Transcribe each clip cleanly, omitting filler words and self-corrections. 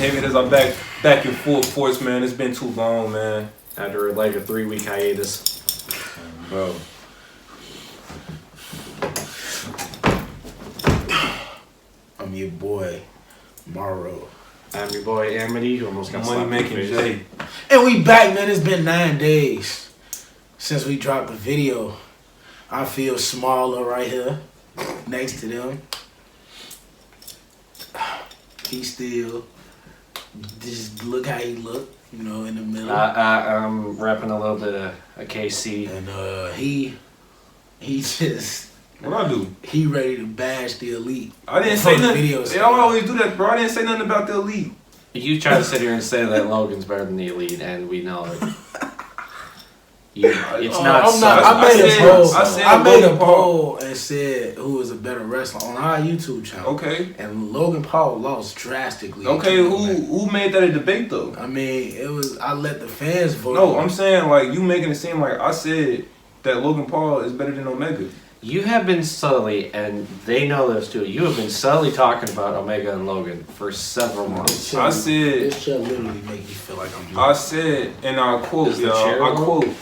Heavy Hitters are back in full force, man. It's been too long, man. After like a 3-week hiatus. Bro. I'm your boy, Morrow. I'm your boy, Amity, who almost got Money making Jay. And we back, man. It's been 9 days since we dropped the video. I feel smaller right here next to them. He still just look how he look, you know, in the middle. I'm repping a little bit of a KC. And he just What I do? he ready to bash the elite. I didn't say nothing. Videos. They always do that, bro. I didn't say nothing about the elite. You try to sit here and say that Logan's better than the elite, and we know it. It's not. I'm not. I I made a poll. I made a Logan Paul. poll and said who was a better wrestler on our YouTube channel. Okay. And Logan Paul lost drastically. Okay, who made that a debate though? I mean, it was. I let the fans vote. No, I'm saying like you making it seem like I said that Logan Paul is better than Omega. You have been subtly, and they know this too. You have been subtly talking about Omega and Logan for several months. I said this shit literally make you feel like I'm. I said, and I quote, y'all. I low? quote.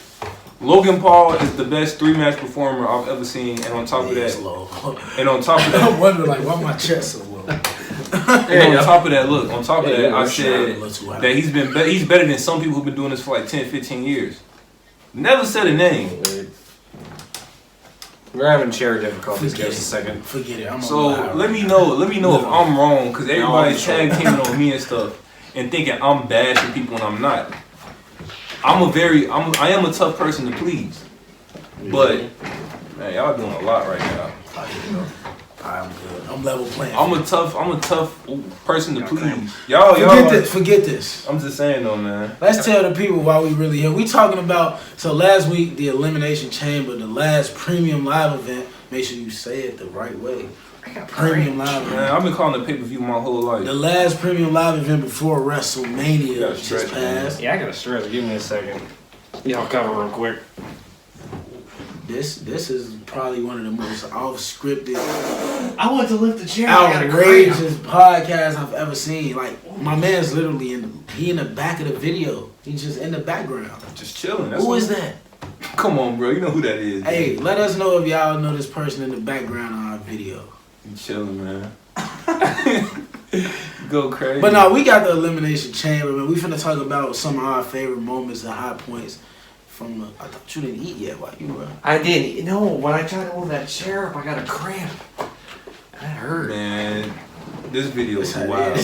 Logan Paul is the best 3-match performer I've ever seen, and on top of that, I wonder like why my chest so low. And on top of that, look, on top of that, I said that he's better than some people who've been doing this for like 10, 15 years. Never said a name. We're having chair difficulties. Give us a second. Forget it. So let me know if I'm wrong, because everybody's tag teaming on me and stuff, and thinking I'm bashing people and I'm not. I am a tough person to please, but man, y'all doing a lot right now. I'm good. I'm level playing. I'm a tough person to please. Forget this. I'm just saying though, man. Let's tell the people why we really here. We talking about last week the Elimination Chamber, the last premium live event. Make sure you say it the right way. Premium live event. Man, I've been calling it pay-per-view my whole life. The last premium live event before WrestleMania just passed. Yeah, I gotta stretch. Give me a second. Y'all cover real quick. This is probably one of the most off-scripted, I want to lift the chair. outrageous podcasts I've ever seen. Like my man's literally in the back of the video. He's just in the background. Just chilling. Who is that? Come on, bro. You know who that is. Hey, let us know if y'all know this person in the background on our video. You chilling, man. Go crazy. But no, we got the Elimination Chamber, man. We finna talk about some of our favorite moments and high points from the. I thought you didn't eat yet. Why you were? I did. No, when I tried to hold that chair up, I got a cramp. That hurt. Man, this video is wild.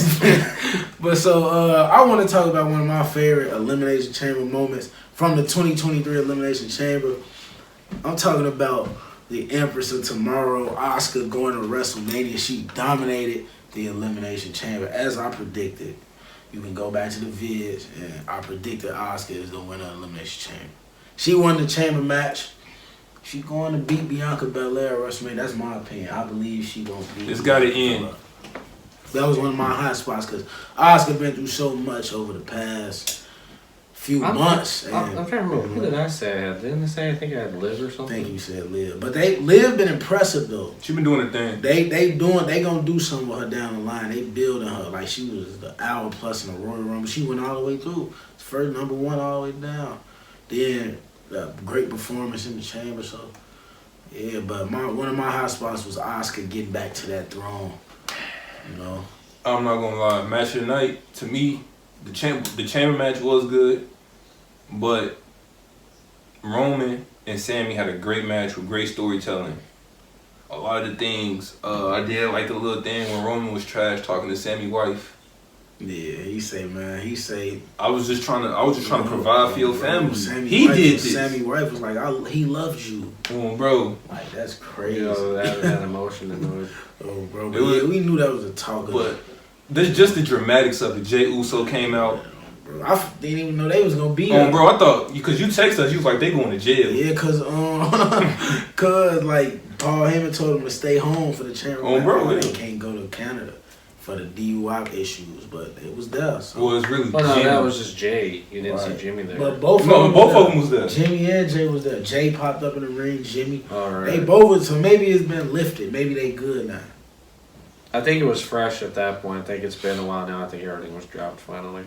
But I want to talk about one of my favorite Elimination Chamber moments from the 2023 Elimination Chamber. I'm talking about the Empress of Tomorrow, Asuka, going to WrestleMania. She dominated the Elimination Chamber as I predicted. You can go back to the vids, and I predicted Asuka is the winner of the Elimination Chamber. She won the Chamber match. She going to beat Bianca Belair at WrestleMania. That's my opinion. I believe she gonna beat. It's got to end. That was one of my hot spots because Asuka been through so much over the past few months. I'm trying to remember. Who did I say I had? Didn't I say I think I had Liv or something? I think you said Liv. But Liv been impressive though. She been doing her thing. They gonna do something with her down the line. They building her like she was the hour plus in the Royal Rumble. She went all the way through. First number 1 all the way down. Then great performance in the chamber. So yeah, but one of my hot spots was Asuka getting back to that throne. You know. I'm not gonna lie. Match of the night to me. The chamber match was good, but Roman and Sammy had a great match with great storytelling. A lot of the things I did like the little thing when Roman was trash talking to Sammy's wife. Yeah, he say. I was just trying to provide for your family. He did this. Sammy's wife was like, he loves you. Oh, bro. Like that's crazy. Yo, that emotion in it. Oh, bro. We knew that was a talk. But there's just the dramatics of it. Jey Uso came out. Bro, I didn't even know they was gonna be. Bro, I thought because you texted us, you was like they going to jail. Yeah, cause like Paul Heyman told him to stay home for the chamber. Bro, they can't go to Canada for the DUI issues, but it was there. So. Well, it's really. Oh no, that was just Jay. You didn't see Jimmy there. But both of them was there. Jimmy and Jay was there. Jay popped up in the ring. Jimmy. All right. They both. So maybe it's been lifted. Maybe they good now. I think it was fresh at that point. I think it's been a while now. I think everything was dropped finally.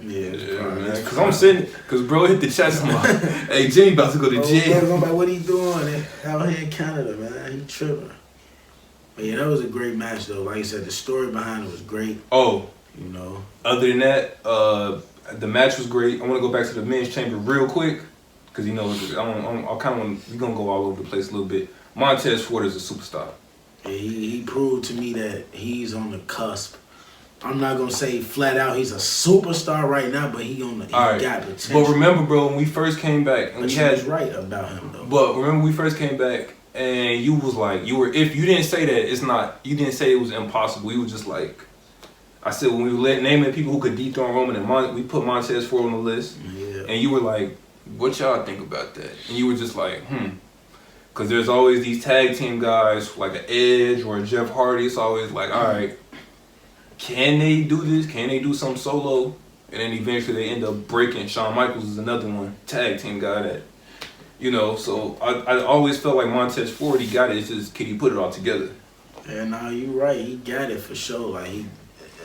Cause I'm sitting, cause bro hit the chest. I'm like, hey, Jimmy about to go to jail. I'm like, what he doing out here in Canada, man? He tripping. But yeah, that was a great match though. Like you said, the story behind it was great. Oh, You know. other than that, the match was great. I want to go back to the men's chamber real quick, cause you know I kind of want. We gonna go all over the place a little bit. Montez Ford is a superstar. Yeah, he proved to me that he's on the cusp. I'm not gonna say flat out he's a superstar right now, but he got potential. But remember, bro, when we first came back, and but we you had was right about him though. But remember, we first came back, and you was like, if you didn't say that, it's not. You didn't say it was impossible. You were just like, I said when we were naming people who could dethrone Roman, and we put Montez Ford on the list, and you were like, what y'all think about that? And you were just like, because there's always these tag team guys like an Edge or a Jeff Hardy. It's always like, all right, can they do this? Can they do some solo? And then eventually they end up breaking. Shawn Michaels is another one, tag team guy that, you know. So I always felt like Montez Ford, he got it. It's just, can he put it all together? Yeah, no, you right. He got it for sure. Like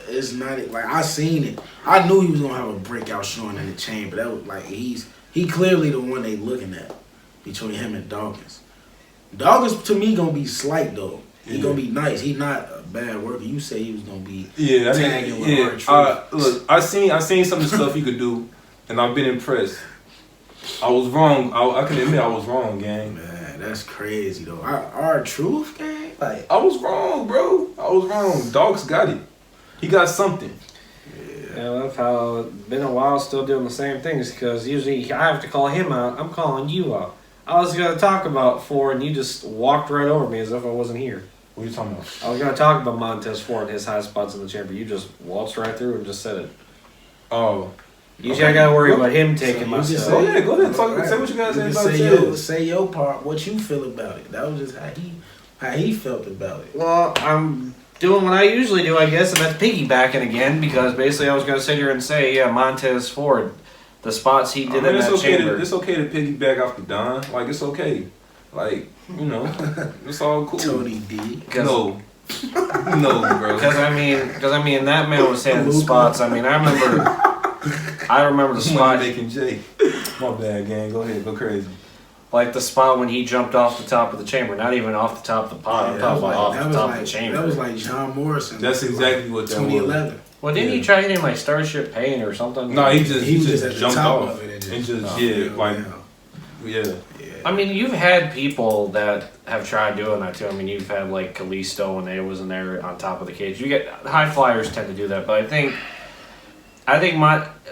it's not like I seen it. I knew he was gonna have a breakout showing in the chamber. That was like he clearly the one they looking at between him and Dawkins. Dawkins to me gonna be slight though. He gonna be nice. He not a bad worker. You say he was gonna be tagging with look, I seen some of the stuff he could do, and I've been impressed. I was wrong. I can admit I was wrong, gang. Man, that's crazy though. Our truth, gang. Like I was wrong, bro. I was wrong. Dogs got it. He got something. Yeah, I love how it's been a while still doing the same things because usually I have to call him out. I'm calling you out. I was going to talk about Ford and you just walked right over me as if I wasn't here. What are you talking about? I was going to talk about Montez Ford and his high spots in the chamber. You just waltzed right through and just said it. Oh. Usually I got to worry about him taking my stuff. Go ahead. Talk, say what you guys say about it. Say your part, what you feel about it. That was just how he felt about it. Well, I'm doing what I usually do, I guess, and that's piggybacking again because basically I was going to sit here and say, yeah, Montez Ford, the spots he did in that chamber. It's okay to piggyback off the Don. Like, it's okay. Like, you know, it's all cool. Tony D. No, bro. Because I mean, that man was hitting spots. I mean, I remember the spot. Making Jay. My bad, gang. Go ahead, go crazy. Like the spot when he jumped off the top of the chamber, not even off the top of the pod. I'm talking about off the top of the chamber. That was like John Morrison. That's exactly what that 2011. was. Well, didn't he try hitting like Starship Pain or something? No, he just at the jumped top off of it and just yeah. I mean, you've had people that have tried doing that too. I mean, you've had like Kalisto when they was in there on top of the cage. You get high flyers tend to do that, but I think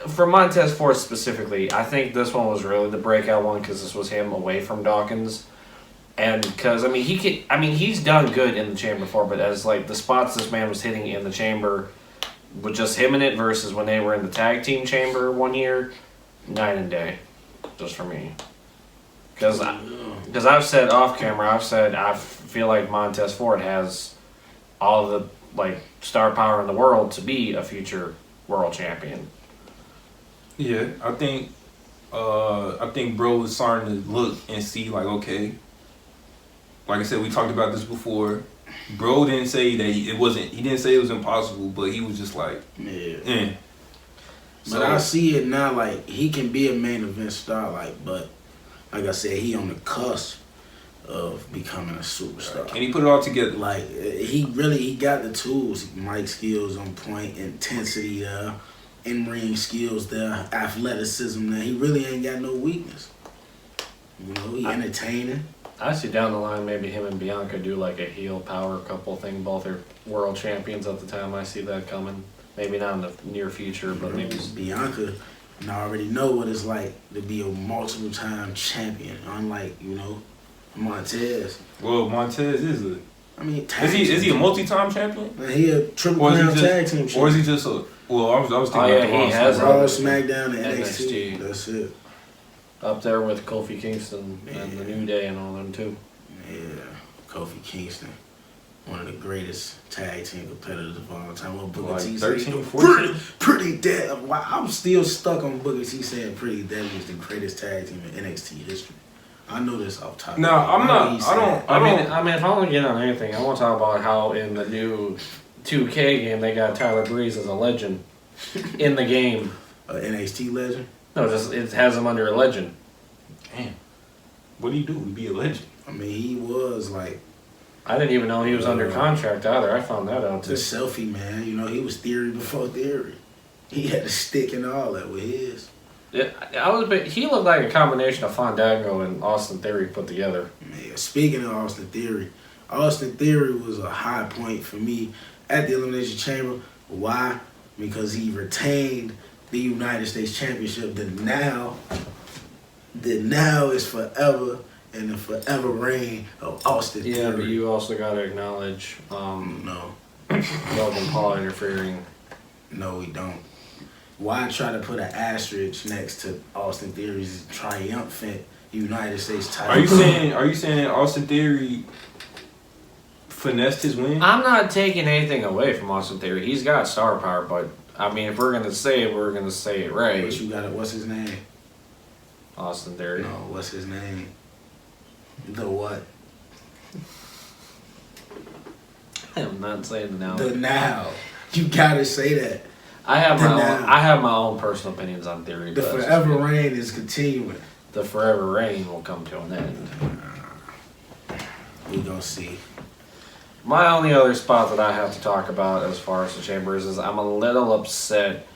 for Montez Ford specifically, I think this one was really the breakout one because this was him away from Dawkins, and because he's done good in the chamber before, but as like the spots this man was hitting in the chamber with just him in it versus when they were in the tag team chamber one year, night and day, just for me. Because I've said off camera, I feel like Montez Ford has all the like star power in the world to be a future world champion. Yeah, I think bro is starting to look and see like, okay, like I said, we talked about this before. Bro didn't say that he didn't say it was impossible, but he was just like, yeah. So, But I see it now, like he can be a main event star, like I said, he on the cusp of becoming a superstar. Can he put it all together? Like he got the tools, mic skills on point, intensity there, in-ring skills there, athleticism there. He really ain't got no weakness. You know, he entertaining. I see down the line maybe him and Bianca do like a heel power couple thing. Both are world champions at the time. I see that coming. Maybe not in the near future, but maybe Bianca. And I already know what it's like to be a multiple-time champion, unlike, Montez. Well, Montez is a... I mean, is he a multi-time champion? Man, he a triple crown tag team champion. Or is he just a... Well, I was thinking about he has Raw, SmackDown, and NXT. That's it. Up there with Kofi Kingston and the New Day and all them too. Yeah, Kofi Kingston. One of the greatest tag team competitors of all time. What Booker T 13, 14? Pretty dead. I'm still stuck on Booker T saying Pretty Deadly is the greatest tag team in NXT history. I know this off top. No, I'm not. I don't. I mean, if I want to get on anything, I want to talk about how in the new 2K game, they got Tyler Breeze as a legend in the game. NXT legend. No, just it has him under a legend. Damn. What do you do? We be a legend. I mean, he was like I didn't even know he was under contract either. I found that out the too. selfie man. You know, he was Theory before Theory. He had a stick and all that with his. Yeah, he looked like a combination of Fandango and Austin Theory put together. Man, speaking of Austin Theory was a high point for me at the Elimination Chamber. Why? Because he retained the United States Championship that now is forever and the forever reign of Austin Theory. Yeah, but you also got to acknowledge No. Logan Paul interfering. No, we don't. Why try to put an asterisk next to Austin Theory's triumphant United States title? Are you saying Austin Theory finessed his win? I'm not taking anything away from Austin Theory. He's got star power, but I mean, if we're gonna say it, we're gonna say it right. But you got it. What's his name? Austin Theory. No, what's his name? The what? I'm not saying the now. The now. You gotta say that. I have The my now. own. I have my own personal opinions on Theory. The but forever reign is continuing. the forever reign will come to an end. We gonna see. My only other spot that I have to talk about as far as the Chambers is I'm a little upset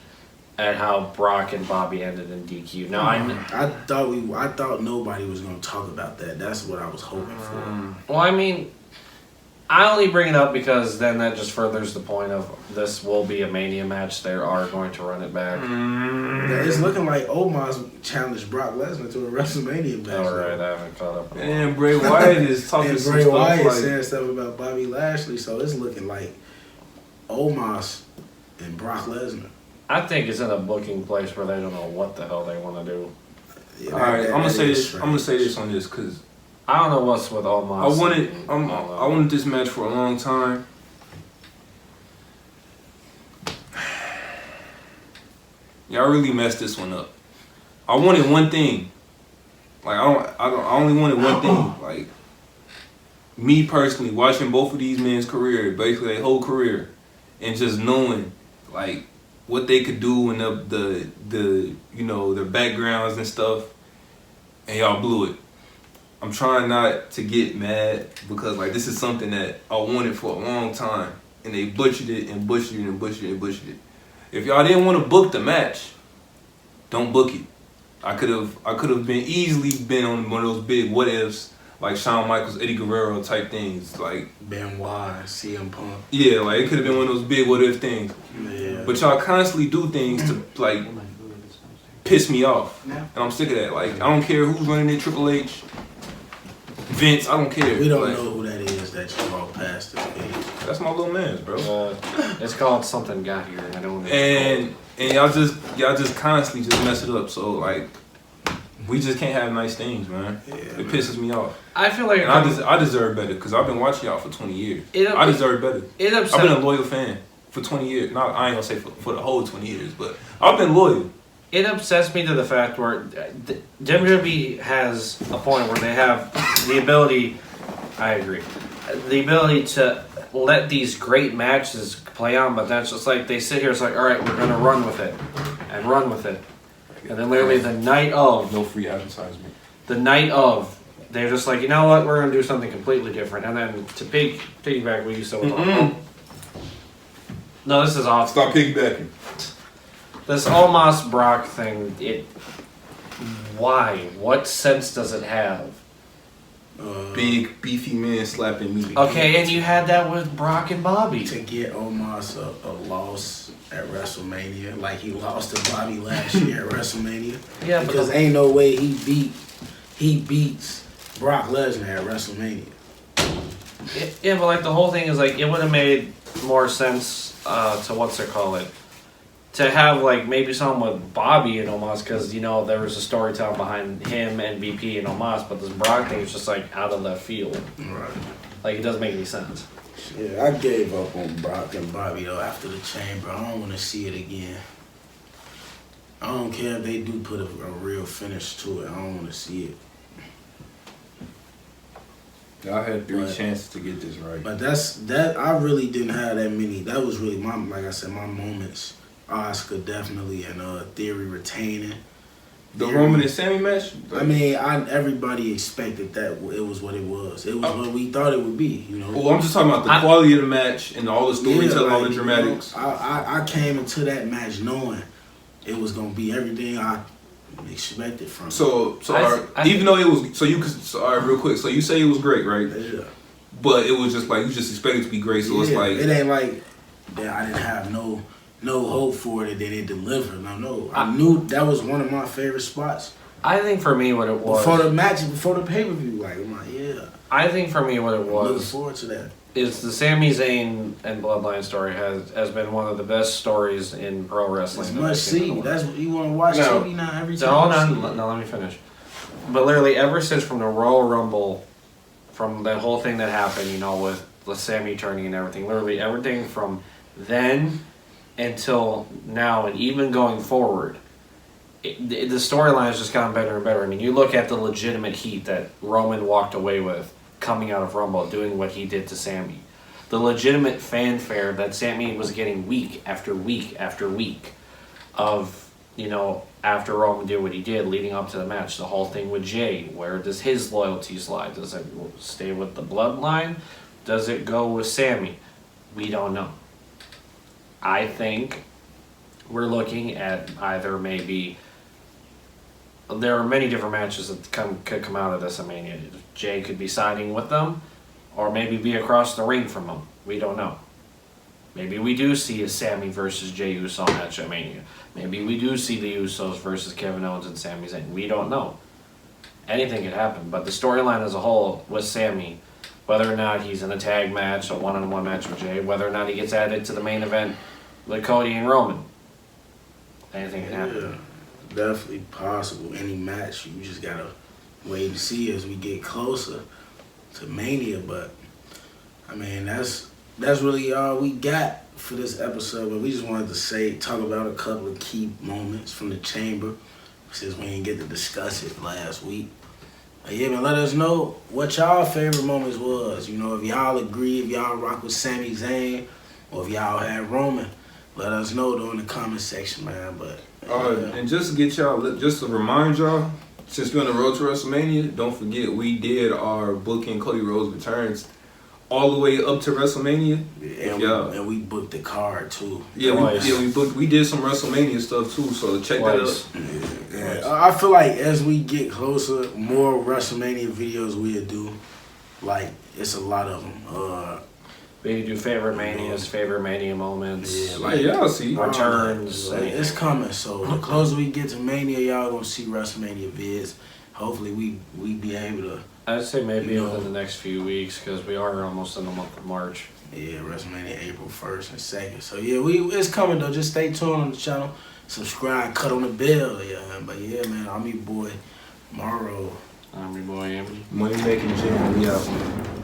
at how Brock and Bobby ended in DQ. Now I thought nobody was gonna talk about that. That's what I was hoping for. well, I mean, I only bring it up because then that just furthers the point of this will be a Mania match. They are going to run it back. Yeah, it's looking like Omos challenged Brock Lesnar to a WrestleMania match. All right, I haven't caught up. And Bray Wyatt is talking And some Bray stuff Wyatt like, saying stuff about Bobby Lashley, so it's looking like Omos and Brock Lesnar. I think it's in a booking place where they don't know what the hell they want to do. Yeah, all right, I'm gonna say this. strange. I'm gonna say this on this because I don't know what's with Omos. I wanted this match for a long time. Y'all really messed this one up. I wanted one thing. Like I only wanted one thing. Like me personally, watching both of these men's career, basically their whole career, and just knowing like what they could do and the you know their backgrounds and stuff, and y'all blew it. I'm trying not to get mad because like this is something that I wanted for a long time, and they butchered it and butchered it and butchered it and butchered it. If y'all didn't want to book the match, don't book it. I could have been easily been on one of those big what ifs like Shawn Michaels, Eddie Guerrero type things. Like Benoit, CM Punk. yeah, like it could have been one of those big what if things. Yeah. But y'all constantly do things to like piss me off, and I'm sick of that. Like I don't care who's running it, Triple H, Vince, I don't care. We don't Like, know who that is that you walk past the page. That's my little man's, bro. It's called Something Got Here. I don't know. And y'all just constantly just mess it up. So like, we just can't have nice things, man. Yeah, It man. pisses me off. I feel like And I deserve better because I've been watching y'all for 20 years. It- I deserve better. it I've upset. been a loyal fan for 20 years. Not I ain't gonna say for the whole 20 years, but I've been loyal. It upsets me to the fact where WWE has a point where they have the ability. I agree. The ability to let these great matches play on, but that's just like they sit here. It's like, all right, we're gonna run with it, and run with it, and then literally the night of, No free advertisement. they're just like, you know what, we're gonna do something completely different, and then to piggyback what you said with no, this is off. Stop piggybacking. This Omos Brock thing, why? What sense does it have? Big beefy man slapping me. Okay, and you had that with Brock and Bobby. To get Omos a loss at WrestleMania, like he lost to Bobby last year at WrestleMania. Yeah, because but ain't no way he beats Brock Lesnar at WrestleMania. yeah, but like the whole thing is like it would have made more sense to what's it call it, to have like maybe something with Bobby and Omos because you know there was a storytelling behind him and BP and Omos, but this Brock thing is just like out of left field. Right. Like it doesn't make any sense. Yeah, I gave up on Brock and Bobby though after the Chamber. I don't want to see it again. I don't care if they do put a real finish to it. I don't want to see it. Y'all had 3 But- chances to get this right. But that. I really didn't have that many. That was really like I said, my moments. Oscar definitely and Theory retaining. The Roman and Sammy match. I mean, everybody expected that it was what it was. It was what we thought it would be. You know. Well, I'm just talking about the quality of the match and all the storytelling, all the dramatics. You know, I came into that match knowing it was gonna be everything I expected from it. So even though it was, so you could, all right, real quick. So you say it was great, right? Yeah. But it was just like you just expected it to be great. So it's like it ain't like that. I didn't have no hope for it, and then it delivered. No, I knew that was one of my favorite spots. I think for me what it was before the match, before the pay per view. Like I'm like, yeah. I think for me what it I'm looking was forward to that. is the Sami Zayn and Bloodline story has been one of the best stories in pro wrestling. It's that must I've seen in see. a while. That's what you want to watch No. TV now every So time. hold on, no, let me finish. But literally, ever since from the Royal Rumble, from that whole thing that happened, you know, with the Sammy turning and everything, literally everything from then until now, and even going forward, the storyline has just gotten better and better. I mean, you look at the legitimate heat that Roman walked away with coming out of Rumble, doing what he did to Sammy. The legitimate fanfare that Sammy was getting week after week after week of, you know, after Roman did what he did leading up to the match. The whole thing with Jay, where does his loyalties lie? Does it stay with the bloodline? Does it go with Sammy? We don't know. I think we're looking at either maybe... There are many different matches that could come out of this. I mean, Jay could be siding with them, or maybe be across the ring from them. We don't know. Maybe we do see a Sammy versus Jey Uso match at Mania. Maybe we do see the Usos versus Kevin Owens and Sami Zayn. We don't know. Anything could happen. But the storyline as a whole with Sammy, whether or not he's in a tag match, a one-on-one match with Jay, whether or not he gets added to the main event with Cody and Roman, anything can happen. Yeah, definitely possible. Any match, you just gotta wait and see as we get closer to Mania. But I mean, that's really all we got for this episode. But we just wanted to talk about a couple of key moments from the chamber, since we didn't get to discuss it last week. But yeah, man, let us know what y'all favorite moments was. You know, if y'all agree, if y'all rock with Sami Zayn, or if y'all had Roman, let us know though in the comment section, man. But and just to get y'all, just to remind y'all, since we're on the road to WrestleMania, don't forget we did our booking Cody Rhodes Returns all the way up to WrestleMania. And we booked the card too. Yeah, we did some WrestleMania stuff too. So check that out. Yeah. I feel like as we get closer, more WrestleMania videos we'll do. Like it's a lot of them. We do favorite manias, favorite mania moments. Yeah, like y'all see returns. It's coming. So the closer we get to Mania, y'all gonna see WrestleMania vids. Hopefully we be able to. I'd say maybe within the next few weeks because we are almost in the month of March. Yeah, WrestleMania April 1st and 2nd. So yeah, it's coming though. Just stay tuned on the channel. Subscribe, cut on the bell. Yeah, but yeah, man, I'm your boy Morrow. I'm your boy Amity. Money making Jim. We out.